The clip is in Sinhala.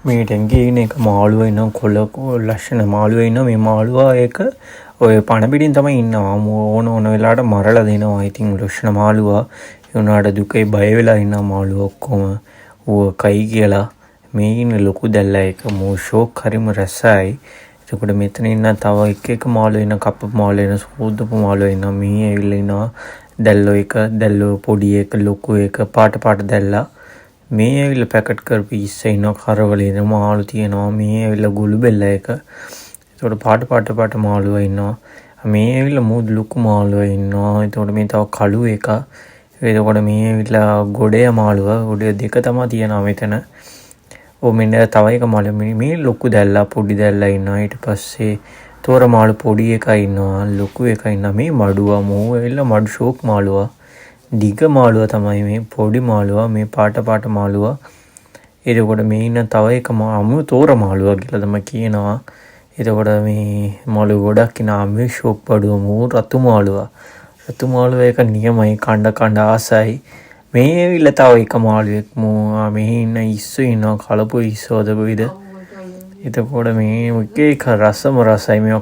මේ ටැංකියේ ඉන්න එක මාළුවා ඉන්නවා කොළකෝ ලස්සන මාළුවා ඉන්නවා මේ මාළුවා එක ඔය පණ පිටින් තමයි ඉන්නවා ඕන වෙලාවට මරලා දෙනවා ඉතින් ලස්සන මාළුවා ඒ උනාට දුකේ බය වෙලා ඉන්නවා මාළුවා ඔක්කොම ඌ කයි කියලා මේ ඉන්න ලොකු දැල්ලා එක මෝ ෂෝක් හරිම රසයි එතකොට මෙතන ඉන්න තව එක මාළුවා ඉන්න කප්ප මාළුවා ඉන්න සූදුපු මාළුවා ඉන්න මේ ඇවිල්ලා ඉන්නවා දැල්ලෝ පොඩි එක ලොකු එක පාට දැල්ලා මේ ඇවිල්ලා පැකට් කරපු ඉස්සේ ඉන්න කරවලේ මාළු තියෙනවා මේ ඇවිල්ලා ගුළු බෙල්ල එක එතකොට පාට මාළුවා ඉන්නවා මේ ඇවිල්ලා මූදු ලොකු මාළුවා ඉන්නවා එතකොට මේ තව කළු එක එතකොට මේ ඇවිල්ලා ගොඩේ මාළුවා ගොඩේ දෙක තමයි තියෙනවා මෙතන ඕ මෙන්න තව එක මාළුවා මේ ලොකු දැල්ලා පොඩි දැල්ලා ඉන්නවා ඊට පස්සේ තෝර මාළු පොඩි එකා ඉන්නවා ලොකු එකා ඉන්නවා මේ මඩුවා මෝ ඇවිල්ලා මඩු ෂෝක් මාළුවා දිග මාළුවා තමයි මේ පොඩි මාළුවා මේ පාට මාළුවා එතකොට මේ ඉන්න තව එක අමු තෝර මාළුවා කියලා තමයි කියනවා එතකොට මේ මාළු ගොඩක් ඉන්න අමු ෂෝක් බඩුව මෝ රතු මාළුවා එක නියමයි කණ්ඩ ආසයි මේ ඇවිල්ලා තව එක මාළුවෙක් මෝ මේ ඉන්න ඉස්සු ඉන්නවා කලපු ඉස්සෝද කොයිද එතකොට මේ එක රසයි මේ